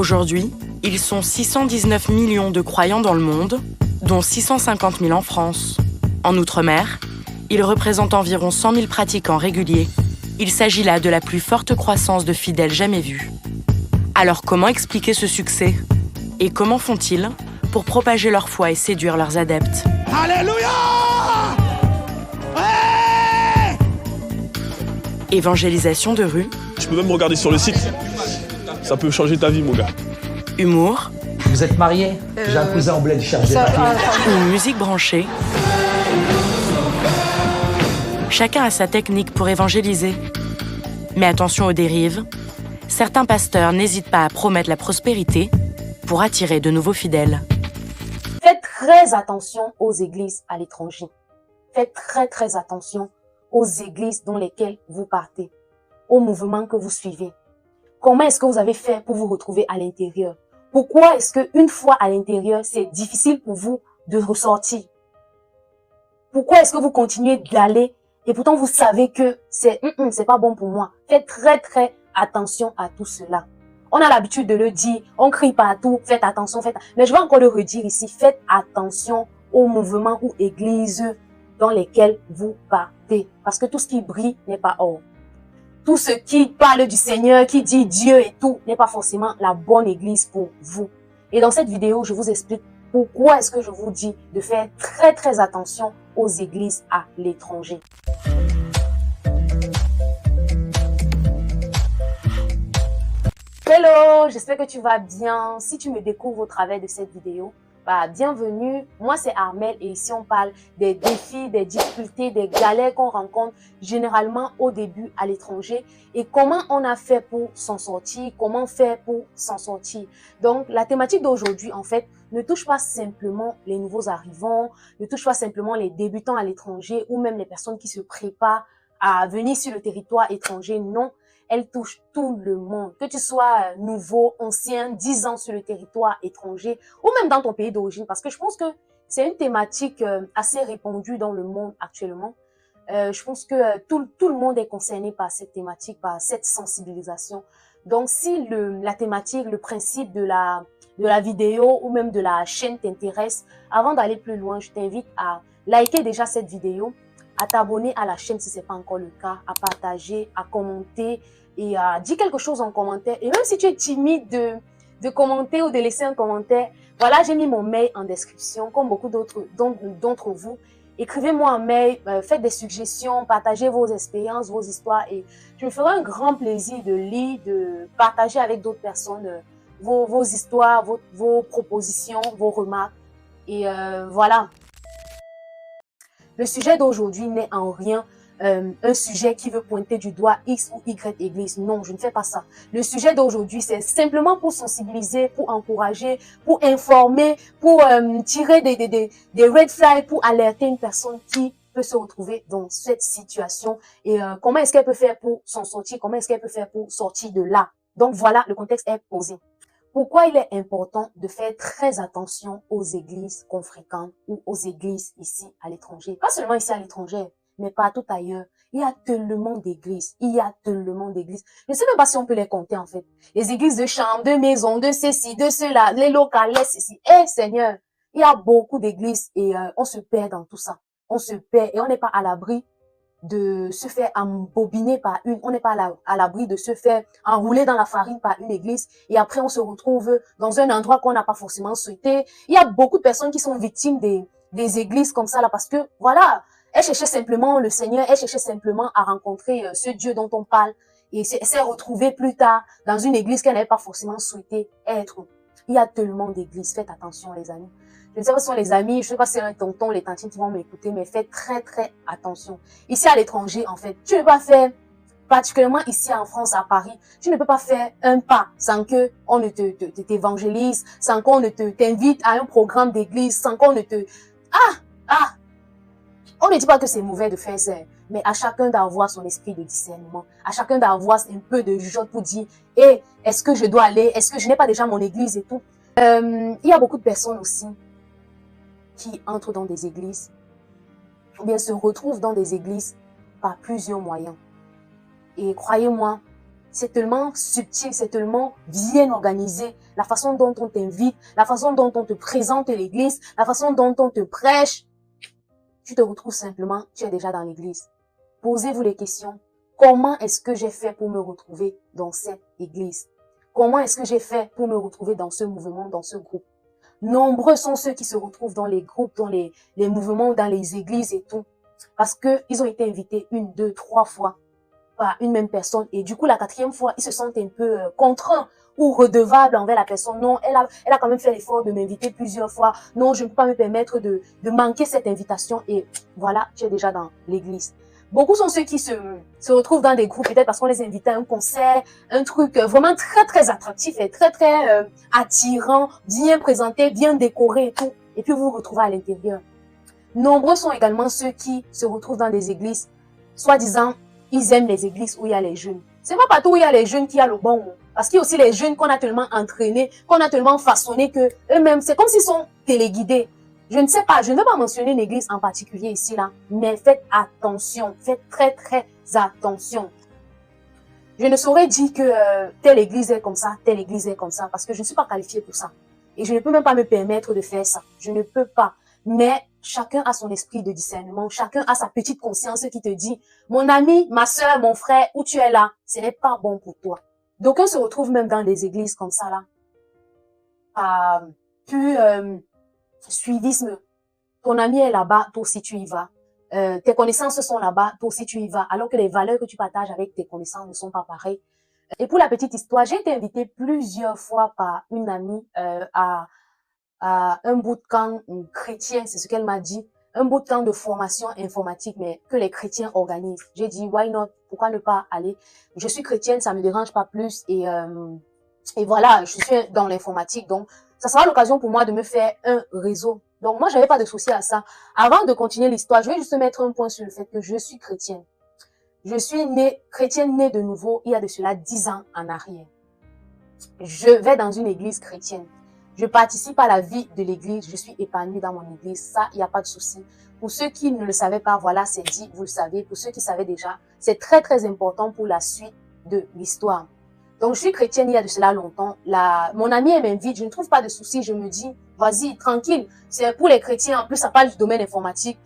Aujourd'hui, ils sont 619 millions de croyants dans le monde, dont 650 000 en France. En Outre-mer, ils représentent environ 100 000 pratiquants réguliers. Il s'agit là de la plus forte croissance de fidèles jamais vue. Alors comment expliquer ce succès? Et comment font-ils pour propager leur foi et séduire leurs adeptes? Alléluia! Ouais! Évangélisation de rue. Tu peux même regarder sur le site. Ça peut changer ta vie, mon gars. Humour. Vous êtes marié? J'ai un cousin en bled chargé. Ou musique branchée. Chacun a sa technique pour évangéliser. Mais attention aux dérives. Certains pasteurs n'hésitent pas à promettre la prospérité pour attirer de nouveaux fidèles. Faites très attention aux églises à l'étranger. Faites très attention aux églises dans lesquelles vous partez, aux mouvements que vous suivez. Comment est-ce que vous avez fait pour vous retrouver à l'intérieur? Pourquoi est-ce qu'une fois à l'intérieur, c'est difficile pour vous de ressortir? Pourquoi est-ce que vous continuez d'aller et pourtant vous savez que c'est pas bon pour moi? Faites très attention à tout cela. On a l'habitude de le dire, on crie partout, faites attention, mais je vais encore le redire ici, faites attention aux mouvements ou églises dans lesquelles vous partez. Parce que tout ce qui brille n'est pas or. Tout ce qui parle du Seigneur, qui dit Dieu et tout, n'est pas forcément la bonne église pour vous. Et dans cette vidéo, je vous explique pourquoi est-ce que je vous dis de faire très attention aux églises à l'étranger. Hello, j'espère que tu vas bien. Si tu me découvres au travers de cette vidéo, bienvenue. Moi, c'est Armelle et ici, on parle des défis, des difficultés, des galères qu'on rencontre généralement au début à l'étranger et comment on a fait pour s'en sortir, comment faire pour s'en sortir. Donc, la thématique d'aujourd'hui, en fait, ne touche pas simplement les nouveaux arrivants, ne touche pas simplement les débutants à l'étranger ou même les personnes qui se préparent à venir sur le territoire étranger. Non, elle touche tout le monde, que tu sois nouveau, ancien, 10 ans sur le territoire étranger ou même dans ton pays d'origine, parce que je pense que c'est une thématique assez répandue dans le monde actuellement. Je pense que tout le monde est concerné par cette thématique, par cette sensibilisation. Donc, si la thématique, le principe de la vidéo ou même de la chaîne t'intéresse, avant d'aller plus loin, je t'invite à liker déjà cette vidéo, à t'abonner à la chaîne si ce n'est pas encore le cas, à partager, à commenter et à dire quelque chose en commentaire. Et même si tu es timide de commenter ou de laisser un commentaire, voilà, j'ai mis mon mail en description, comme beaucoup d'entre vous. Écrivez-moi un mail, faites des suggestions, partagez vos expériences, vos histoires et je me ferai un grand plaisir de lire, de partager avec d'autres personnes vos histoires, vos propositions, vos remarques. Et voilà. Le sujet d'aujourd'hui n'est en rien un sujet qui veut pointer du doigt X ou Y église. Non, je ne fais pas ça. Le sujet d'aujourd'hui, c'est simplement pour sensibiliser, pour encourager, pour informer, pour tirer des red flags, pour alerter une personne qui peut se retrouver dans cette situation et comment est-ce qu'elle peut faire pour s'en sortir, comment est-ce qu'elle peut faire pour sortir de là. Donc voilà, le contexte est posé. Pourquoi il est important de faire très attention aux églises qu'on fréquente ou aux églises ici à l'étranger? Pas seulement ici à l'étranger, mais partout ailleurs. Il y a tellement d'églises. Il y a tellement d'églises. Je ne sais même pas si on peut les compter en fait. Les églises de chambre, de maison, de ceci, de cela, les locales, les ceci. Eh Seigneur, il y a beaucoup d'églises et on se perd dans tout ça. On se perd et on n'est pas à l'abri de se faire embobiner par une, on n'est pas à l'abri de se faire enrouler dans la farine par une église et après on se retrouve dans un endroit qu'on n'a pas forcément souhaité. Il y a beaucoup de personnes qui sont victimes des églises comme ça là parce que voilà, elles cherchaient simplement le Seigneur, elles cherchaient simplement à rencontrer ce Dieu dont on parle et s'est retrouvée plus tard dans une église qu'elle n'avait pas forcément souhaité être. Il y a tellement d'églises, faites attention les amis. Je ne sais pas si ce sont les amis, je ne sais pas si c'est un tonton, les tantines qui vont m'écouter, mais faites très attention. Ici à l'étranger, en fait, tu ne peux pas faire, particulièrement ici en France, à Paris, tu ne peux pas faire un pas sans que on ne t'évangélise, sans qu'on ne t'invite à un programme d'église, sans qu'on ne te... On ne dit pas que c'est mauvais de faire ça, mais à chacun d'avoir son esprit de discernement, à chacun d'avoir un peu de jugeote pour dire, est-ce que je dois aller, est-ce que je n'ai pas déjà mon église et tout. Il y a beaucoup de personnes aussi qui entrent dans des églises ou bien se retrouvent dans des églises par plusieurs moyens. Et croyez-moi, C'est tellement subtil, c'est tellement bien organisé. La façon dont on t'invite, la façon dont on te présente l'église, la façon dont on te prêche. Tu te retrouves simplement, tu es déjà dans l'église. Posez-vous les questions. Comment est-ce que j'ai fait pour me retrouver dans cette église? Comment est-ce que j'ai fait pour me retrouver dans ce mouvement, dans ce groupe? Nombreux sont ceux qui se retrouvent dans les groupes, dans les mouvements, dans les églises et tout. Parce qu'ils ont été invités 1, 2, 3 fois par une même personne. Et du coup, la 4e fois, ils se sentent un peu contraints ou redevables envers la personne. Non, elle a quand même fait l'effort de m'inviter plusieurs fois. Non, je ne peux pas me permettre de manquer cette invitation. Et voilà, tu es déjà dans l'église. Beaucoup sont ceux qui se retrouvent dans des groupes, peut-être parce qu'on les invite à un concert, un truc vraiment très, très attractif et très, très attirant, bien présenté, bien décoré et tout. Et puis vous vous retrouvez à l'intérieur. Nombreux sont également ceux qui se retrouvent dans des églises, soi-disant, ils aiment les églises où il y a les jeunes. C'est pas partout où il y a les jeunes qu'il y a le bon mot. Parce qu'il y a aussi les jeunes qu'on a tellement entraînés, qu'on a tellement façonnés que eux-mêmes, c'est comme s'ils sont téléguidés. Je ne sais pas, je ne vais pas mentionner une église en particulier ici, là, mais faites attention, faites très, très attention. Je ne saurais dire que telle église est comme ça, telle église est comme ça, parce que je ne suis pas qualifiée pour ça. Et je ne peux même pas me permettre de faire ça. Je ne peux pas. Mais chacun a son esprit de discernement, chacun a sa petite conscience qui te dit, mon ami, ma soeur, mon frère, où tu es là, ce n'est pas bon pour toi. Donc on se retrouve même dans des églises comme ça, là. Suivisme. Ton ami est là-bas, toi aussi tu y vas. Tes connaissances sont là-bas, toi aussi tu y vas. Alors que les valeurs que tu partages avec tes connaissances ne sont pas pareilles. Et pour la petite histoire, j'ai été invitée plusieurs fois par une amie à un bootcamp chrétien, c'est ce qu'elle m'a dit. Un bootcamp de formation informatique, mais que les chrétiens organisent. J'ai dit, why not? Pourquoi ne pas aller? Je suis chrétienne, ça me dérange pas plus. Et voilà, je suis dans l'informatique, donc ça sera l'occasion pour moi de me faire un réseau. Donc moi, j'avais pas de souci à ça. Avant de continuer l'histoire, je vais juste mettre un point sur le fait que je suis chrétienne. Je suis chrétienne née de nouveau il y a de cela 10 ans en arrière. Je vais dans une église chrétienne. Je participe à la vie de l'église. Je suis épanouie dans mon église. Ça, il n'y a pas de souci. Pour ceux qui ne le savaient pas, voilà, c'est dit, vous le savez. Pour ceux qui savaient déjà, c'est très, très important pour la suite de l'histoire. Donc, je suis chrétienne il y a de cela longtemps. Mon amie, elle m'invite. Je ne trouve pas de souci. Je me dis, vas-y, tranquille. C'est pour les chrétiens. En plus, ça parle du domaine informatique.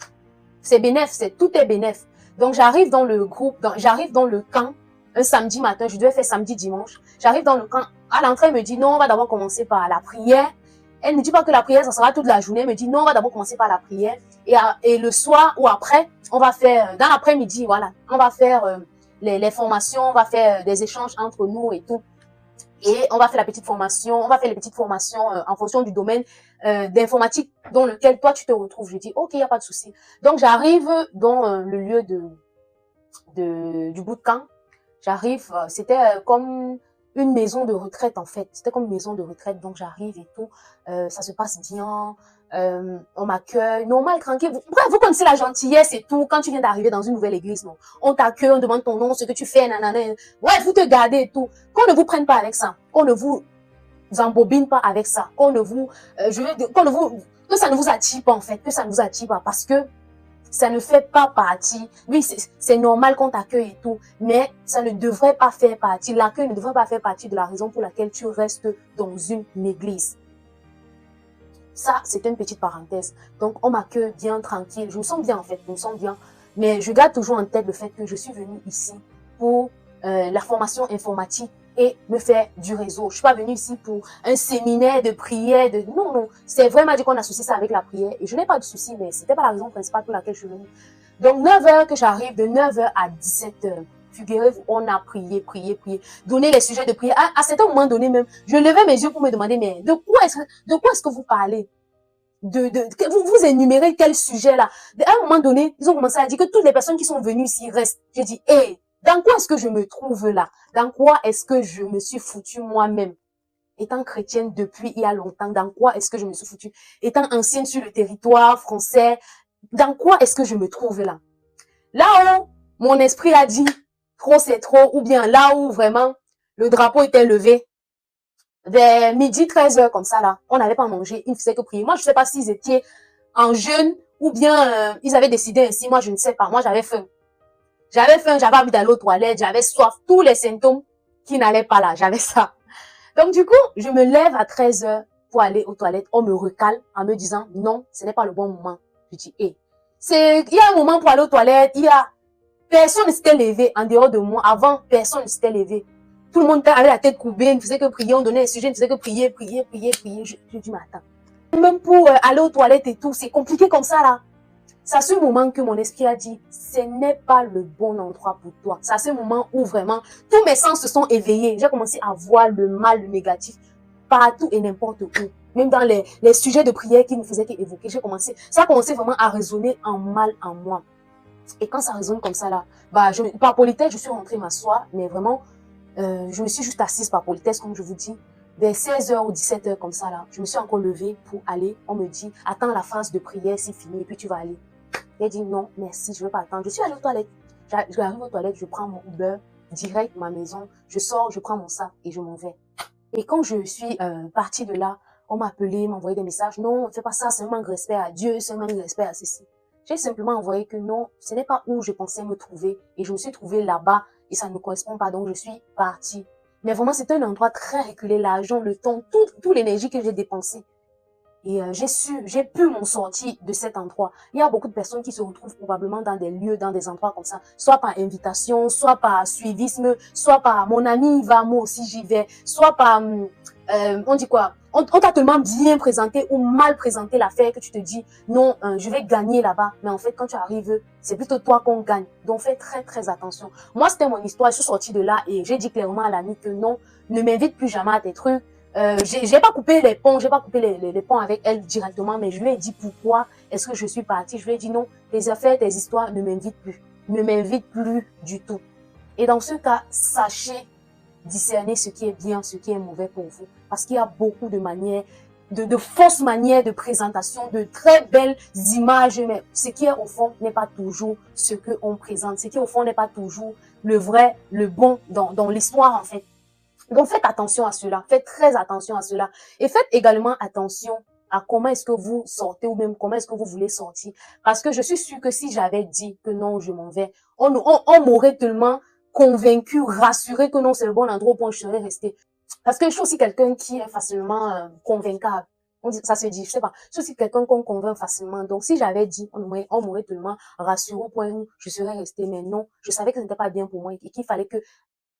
C'est bénéf. Tout est bénéf. Donc, j'arrive dans le groupe, j'arrive dans le camp un samedi matin. Je devais faire samedi, dimanche. J'arrive dans le camp. À l'entrée, elle me dit, non, on va d'abord commencer par la prière. Elle ne dit pas que la prière, ça sera toute la journée. Elle me dit, non, on va d'abord commencer par la prière. Et le soir ou après, on va faire, dans l'après-midi, voilà, on va faire les formations, on va faire des échanges entre nous et tout. Et on va faire la petite formation, on va faire les petites formations en fonction du domaine d'informatique dans lequel toi tu te retrouves. Je dis, ok, il n'y a pas de souci. Donc, j'arrive dans le lieu du bootcamp. J'arrive, c'était comme une maison de retraite en fait. C'était comme une maison de retraite, donc j'arrive et tout. Ça se passe bien, on m'accueille, normal, tranquille. Bref, vous connaissez la gentillesse et tout. Quand tu viens d'arriver dans une nouvelle église, non, on t'accueille, on demande ton nom, ce que tu fais, nanana. Ouais, vous te gardez et tout. Qu'on ne vous prenne pas avec ça, qu'on ne vous embobine pas avec ça, que ça ne vous attire pas en fait, que ça ne vous attire pas parce que ça ne fait pas partie. Oui, c'est normal qu'on t'accueille et tout, mais ça ne devrait pas faire partie. L'accueil ne devrait pas faire partie de la raison pour laquelle tu restes dans une église. Ça, c'est une petite parenthèse. Donc, on m'accueille bien, tranquille. Je me sens bien en fait, je me sens bien. Mais je garde toujours en tête le fait que je suis venue ici pour la formation informatique et me faire du réseau. Je suis pas venue ici pour un séminaire de prière. Non, non. C'est vraiment dit qu'on associe ça avec la prière. Et je n'ai pas de souci, mais c'était pas la raison principale pour laquelle je suis venue. Donc, 9 h que j'arrive, de 9 h à 17 h. Figurez-vous, on a prié. Donner les sujets de prière. À certains moments donné même, je levais mes yeux pour me demander, mais de quoi est-ce que vous parlez? Vous énumérez quel sujet là? À un moment donné, ils ont commencé à dire que toutes les personnes qui sont venues ici restent. J'ai dit, hey, dans quoi est-ce que je me trouve là? Dans quoi est-ce que je me suis foutue moi-même? Étant chrétienne depuis il y a longtemps, dans quoi est-ce que je me suis foutue? Étant ancienne sur le territoire français, dans quoi est-ce que je me trouve là? Là où mon esprit a dit, trop c'est trop, ou bien là où vraiment le drapeau était levé, vers midi, 13 h comme ça là, on n'avait pas mangé, ils ne faisaient que prier. Moi, je ne sais pas s'ils étaient en jeûne ou bien ils avaient décidé ainsi, moi je ne sais pas, moi j'avais faim. J'avais faim, j'avais envie d'aller aux toilettes, j'avais soif, tous les symptômes qui n'allait pas là. J'avais ça. Donc, du coup, je me lève à 13h pour aller aux toilettes. On me recale en me disant, non, ce n'est pas le bon moment. Je dis, il y a un moment pour aller aux toilettes. Personne ne s'était levé en dehors de moi. Avant, personne ne s'était levé. Tout le monde avait la tête courbée, ne faisait que prier. On donnait un sujet, ne faisait que prier. Je dis, mais attends. Même pour aller aux toilettes et tout, c'est compliqué comme ça, là. C'est à ce moment que mon esprit a dit, ce n'est pas le bon endroit pour toi. C'est à ce moment où vraiment, tous mes sens se sont éveillés. J'ai commencé à voir le mal, le négatif, partout et n'importe où. Même dans les sujets de prière qui ne faisaient qu'évoquer, ça a commencé vraiment à résonner en mal en moi. Et quand ça résonne comme ça, là, par politesse, je suis rentrée m'asseoir, mais vraiment, je me suis juste assise par politesse, comme je vous dis. Vers 16h ou 17h comme ça, là, je me suis encore levée pour aller. On me dit, attends la phase de prière, c'est fini, et puis tu vas aller. J'ai dit non, merci, je ne veux pas attendre. Je suis allée aux toilettes. J'arrive aux toilettes, je prends mon Uber, direct ma maison. Je sors, je prends mon sac et je m'en vais. Et quand je suis partie de là, on m'a appelé, m'a envoyé des messages. Non, ne fais pas ça, c'est un manque de respect à Dieu, c'est un manque de respect à ceci. J'ai simplement envoyé que non, ce n'est pas où je pensais me trouver. Et je me suis trouvée là-bas et ça ne me correspond pas, donc je suis partie. Mais vraiment, c'était un endroit très reculé, l'argent, le temps, toute l'énergie que j'ai dépensée. Et j'ai pu m'en sortir de cet endroit. Il y a beaucoup de personnes qui se retrouvent probablement dans des lieux, dans des endroits comme ça, soit par invitation, soit par suivisme, soit par mon ami y va, moi aussi j'y vais, soit par, on dit quoi, on t'a tellement bien présenté ou mal présenté l'affaire que tu te dis, non, je vais gagner là-bas. Mais en fait, quand tu arrives, c'est plutôt toi qu'on gagne. Donc, fais très, très attention. Moi, c'était mon histoire. Je suis sortie de là et j'ai dit clairement à l'ami que non, ne m'invite plus jamais à tes trucs. J'ai pas coupé les ponts, j'ai pas coupé les ponts avec elle directement, mais je lui ai dit pourquoi est-ce que je suis partie. Je lui ai dit non, tes affaires, tes histoires ne m'invitent plus. Ne m'invitent plus du tout. Et dans ce cas, sachez discerner ce qui est bien, ce qui est mauvais pour vous. Parce qu'il y a beaucoup de manières, de fausses manières de présentation, de très belles images, mais ce qui est au fond n'est pas toujours ce qu'on présente. Ce qui au fond n'est pas toujours le vrai, le bon dans l'histoire en fait. Donc faites attention à cela, faites très attention à cela. Et faites également attention à comment est-ce que vous sortez ou même comment est-ce que vous voulez sortir. Parce que je suis sûre que si j'avais dit que non, je m'en vais, on m'aurait tellement convaincu, rassuré que non, c'est le bon endroit où je serais restée. Parce que je suis aussi quelqu'un qui est facilement convaincable. Ça se dit, je sais pas. Je suis aussi quelqu'un qu'on convainc facilement. Donc, si j'avais dit, on m'aurait tellement rassuré au point où je serais restée. Mais non, je savais que ce n'était pas bien pour moi et qu'il fallait que,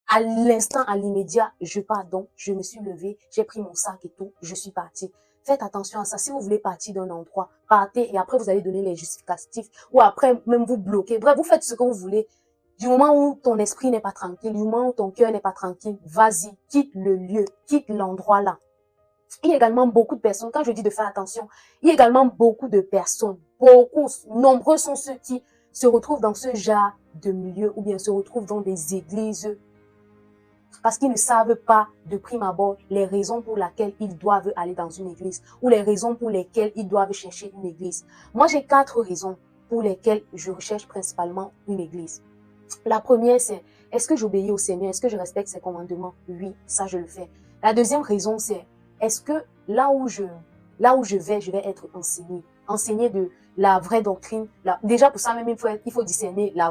à l'instant, à l'immédiat, je pars. Donc, je me suis levée, j'ai pris mon sac et tout, je suis partie. Faites attention à ça. Si vous voulez partir d'un endroit, partez et après, vous allez donner les justificatifs ou après, même vous bloquez. Bref, vous faites ce que vous voulez. Du moment où ton esprit n'est pas tranquille, du moment où ton cœur n'est pas tranquille, vas-y, quitte le lieu, quitte l'endroit là. Il y a également beaucoup de personnes, quand je dis de faire attention, il y a également beaucoup de personnes, nombreux sont ceux qui se retrouvent dans ce genre de milieu ou bien se retrouvent dans des églises parce qu'ils ne savent pas de prime abord les raisons pour lesquelles ils doivent aller dans une église ou les raisons pour lesquelles ils doivent chercher une église. Moi, j'ai 4 raisons pour lesquelles je recherche principalement une église. La première, c'est est-ce que j'obéis au Seigneur? Est-ce que je respecte ses commandements? Oui, ça je le fais. La deuxième raison, c'est est-ce que là où je vais être enseigné? Enseigné de la vraie doctrine. Déjà, pour ça même, il faut discerner la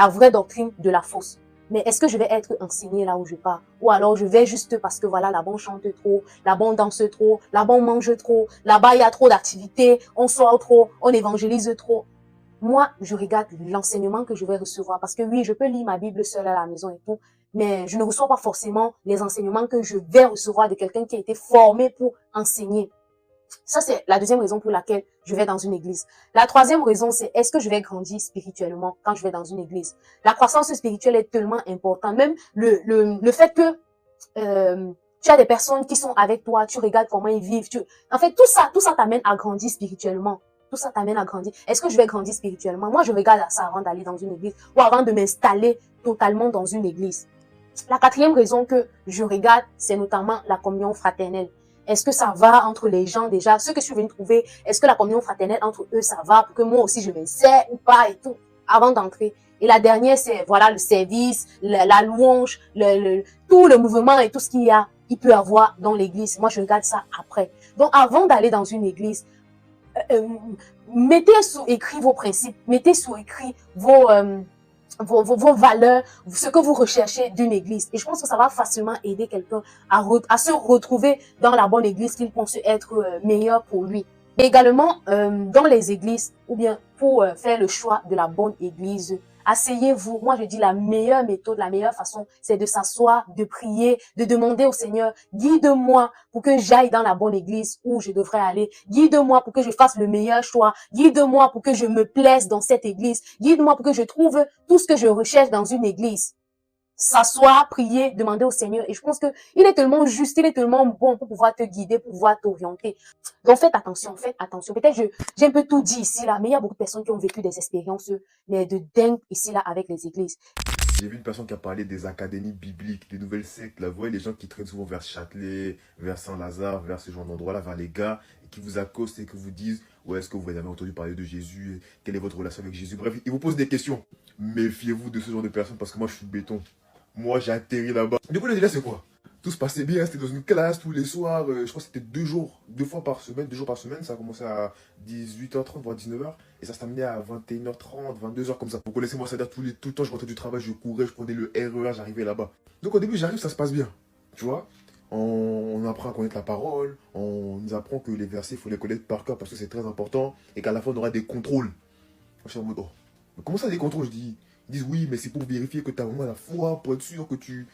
vraie doctrine de la fausse. Mais est-ce que je vais être enseigné là où je pars? Ou alors je vais juste parce que voilà, là-bas on chante trop, là-bas on danse trop, là-bas on mange trop, là-bas il y a trop d'activités, on sort trop, on évangélise trop. Moi, je regarde l'enseignement que je vais recevoir parce que oui, je peux lire ma Bible seule à la maison et tout, mais je ne reçois pas forcément les enseignements que je vais recevoir de quelqu'un qui a été formé pour enseigner. Ça, c'est la deuxième raison pour laquelle je vais dans une église. La troisième raison, c'est est-ce que je vais grandir spirituellement quand je vais dans une église? La croissance spirituelle est tellement importante. Même le fait que tu as des personnes qui sont avec toi, tu regardes comment ils vivent. En fait, tout ça t'amène à grandir spirituellement. Tout ça t'amène à grandir. Est-ce que je vais grandir spirituellement? Moi, je regarde à ça avant d'aller dans une église ou avant de m'installer totalement dans une église. La quatrième raison que je regarde, c'est notamment la communion fraternelle. Est-ce que ça va entre les gens déjà? Ceux que je suis venue trouver, est-ce que la communion fraternelle entre eux, ça va pour que moi aussi je m'insère ou pas et tout, avant d'entrer. Et la dernière, c'est voilà le service, la louange, tout le mouvement et tout ce il peut avoir dans l'église. Moi, je regarde ça après. Donc, avant d'aller dans une église, mettez sous écrit vos principes, mettez sous écrit vos valeurs, ce que vous recherchez d'une église. Et je pense que ça va facilement aider quelqu'un à se retrouver dans la bonne église qu'il pense être meilleur pour lui. Et également, dans les églises, ou bien pour faire le choix de la bonne église, asseyez-vous. Moi, je dis la meilleure méthode, la meilleure façon, c'est de s'asseoir, de prier, de demander au Seigneur, guide-moi pour que j'aille dans la bonne église où je devrais aller. Guide-moi pour que je fasse le meilleur choix. Guide-moi pour que je me plaise dans cette église. Guide-moi pour que je trouve tout ce que je recherche dans une église. S'asseoir, prier, demander au Seigneur. Et je pense que il est tellement juste, il est tellement bon pour pouvoir te guider, pour pouvoir t'orienter. Donc faites attention, faites attention. Peut-être j'ai un peu tout dit ici là, mais il y a beaucoup de personnes qui ont vécu des expériences mais de dingue ici là avec les églises. J'ai vu une personne qui a parlé des académies bibliques, des nouvelles sectes. Là, vous voyez les gens qui traînent souvent vers Châtelet, vers Saint-Lazare, vers ce genre d'endroit-là, vers les gars, et qui vous accostent et qui vous disent « Ouais, est-ce que vous avez entendu parler de Jésus? Quelle est votre relation avec Jésus ?» Bref, ils vous posent des questions. Méfiez-vous de ce genre de personnes parce que moi, je suis béton. Moi, j'ai atterri là-bas. Du coup, le délai, c'est quoi? Tout se passait bien, c'était dans une classe tous les soirs. Je crois que c'était 2 jours, 2 fois par semaine, 2 jours par semaine. Ça a commencé à 18h30, voire 19h. Et ça se terminait à 21h30, 22h comme ça. Vous connaissez moi, c'est-à-dire tout le temps, je rentrais du travail, je courais, je prenais le RER, j'arrivais là-bas. Donc au début, j'arrive, ça se passe bien. Tu vois, on apprend à connaître la parole, on nous apprend que les versets, il faut les connaître par cœur parce que c'est très important. Et qu'à la fin, on aura des contrôles. Moi, je suis en mode, oh, mais comment ça des contrôles? Je dis, ils disent oui, mais c'est pour vérifier que tu as vraiment la foi, pour être sûr que tu...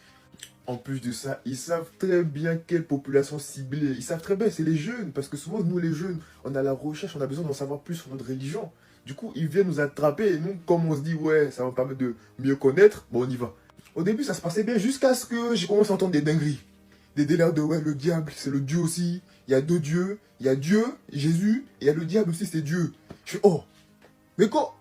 En plus de ça, ils savent très bien quelle population cibler. Ils savent très bien, c'est les jeunes. Parce que souvent, nous les jeunes, on a la recherche, on a besoin d'en savoir plus sur notre religion. Du coup, ils viennent nous attraper. Et nous, comme on se dit, ouais, ça va me permettre de mieux connaître, bon, on y va. Au début, ça se passait bien jusqu'à ce que j'ai commencé à entendre des dingueries. Des délires de, ouais, le diable, c'est le Dieu aussi. Il y a 2 dieux. Il y a Dieu, Jésus, et il y a le diable aussi, c'est Dieu. Je fais, oh, mais quoi?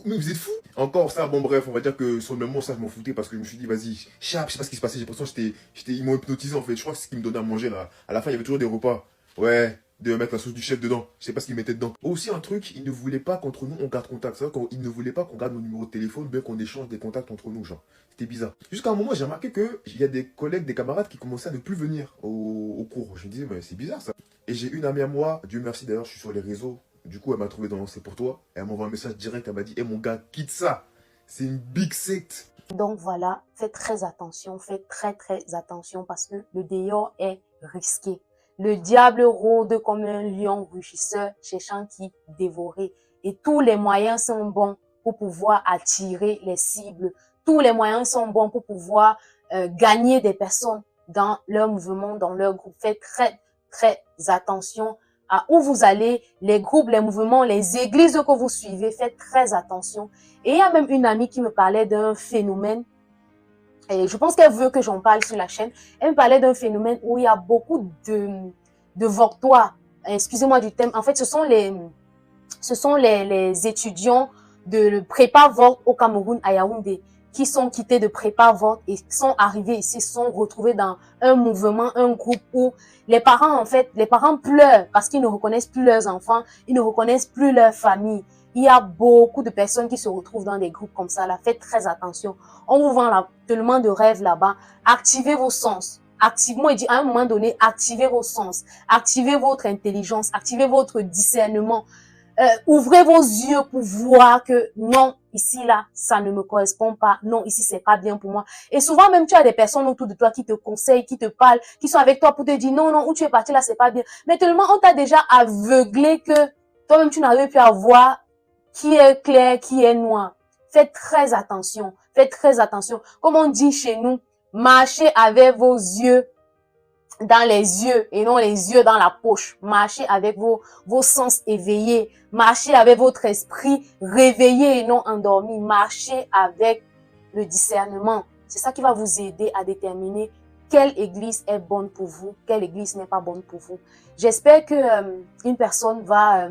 Mais vous êtes fous. Encore ça, bon bref, on va dire que sur le moment, ça je m'en foutais parce que je me suis dit, vas-y, je sais pas ce qui se passait, j'ai l'impression que ils m'ont hypnotisé en fait. Je crois que c'est ce qu'ils me donnaient à manger là. À la fin, il y avait toujours des repas. Ouais, de mettre la sauce du chef dedans. Je sais pas ce qu'ils mettaient dedans. Aussi un truc, ils ne voulaient pas qu'entre nous on garde contact. C'est vrai qu'ils ne voulaient pas qu'on garde nos numéros de téléphone, bien qu'on échange des contacts entre nous, genre. C'était bizarre. Jusqu'à un moment, j'ai remarqué qu'il y a des collègues, des camarades qui commençaient à ne plus venir au cours. Je me disais, mais c'est bizarre ça. Et j'ai une amie à moi, Dieu merci d'ailleurs, je suis sur les réseaux. Du coup, elle m'a trouvé dans C'est pour toi. Et elle m'a envoyé un message direct. Elle m'a dit, hé mon gars, quitte ça. C'est une big secte. Donc voilà, faites très attention, faites très attention parce que le dehors est risqué. Le diable rôde comme un lion rugisseur, cherchant qui dévorer. Et tous les moyens sont bons pour pouvoir attirer les cibles. Tous les moyens sont bons pour pouvoir gagner des personnes dans leur mouvement, dans leur groupe. Faites très attention à où vous allez, les groupes, les mouvements, les églises que vous suivez, faites très attention. Et il y a même une amie qui me parlait d'un phénomène, et je pense qu'elle veut que j'en parle sur la chaîne. Elle me parlait d'un phénomène où il y a beaucoup de vortois. Excusez-moi du thème. En fait, ce sont les étudiants de prépa Vort au Cameroun, à Yaoundé, qui sont quittés de prépa Vort et sont arrivés ici, sont retrouvés dans un mouvement, un groupe où les parents, en fait, les parents pleurent parce qu'ils ne reconnaissent plus leurs enfants, ils ne reconnaissent plus leur famille. Il y a beaucoup de personnes qui se retrouvent dans des groupes comme ça, là. Faites très attention. On vous vend là, tellement de rêves là-bas. Activez vos sens. Activement, il dit à un moment donné, activez vos sens. Activez votre intelligence. Activez votre discernement. Ouvrez vos yeux pour voir que non, ici, là, ça ne me correspond pas. Non, ici, c'est pas bien pour moi. Et souvent, même, tu as des personnes autour de toi qui te conseillent, qui te parlent, qui sont avec toi pour te dire non, non, où tu es parti là, c'est pas bien. Mais tellement, on t'a déjà aveuglé que toi-même, tu n'arrives plus à voir qui est clair, qui est noir. Faites très attention. Faites très attention. Comme on dit chez nous, marchez avec vos yeux dans les yeux et non les yeux dans la poche. Marchez avec vos sens éveillés. Marchez avec votre esprit réveillé et non endormi. Marchez avec le discernement. C'est ça qui va vous aider à déterminer quelle église est bonne pour vous, quelle église n'est pas bonne pour vous. J'espère que une personne va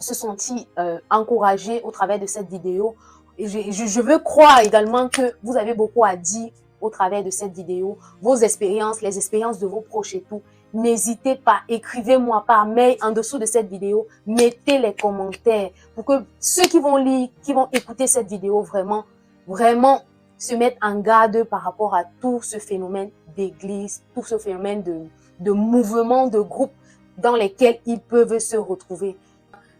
se sentir encouragée au travers de cette vidéo. Et je veux croire également que vous avez beaucoup à dire au travers de cette vidéo, vos expériences, les expériences de vos proches et tout. N'hésitez pas, écrivez-moi par mail en dessous de cette vidéo, mettez les commentaires pour que ceux qui vont lire, qui vont écouter cette vidéo vraiment se mettent en garde par rapport à tout ce phénomène d'église, tout ce phénomène de mouvement, de groupe dans lesquels ils peuvent se retrouver.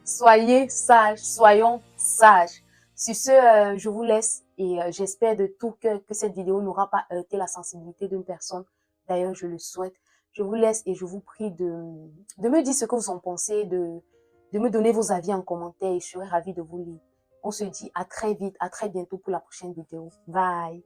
Soyez sages, soyons sages. Sur ce, je vous laisse et j'espère de tout cœur que cette vidéo n'aura pas heurté la sensibilité d'une personne. D'ailleurs, je le souhaite. Je vous laisse et je vous prie de me dire ce que vous en pensez, de me donner vos avis en commentaire et je serai ravie de vous lire. On se dit à très vite, à très bientôt pour la prochaine vidéo. Bye!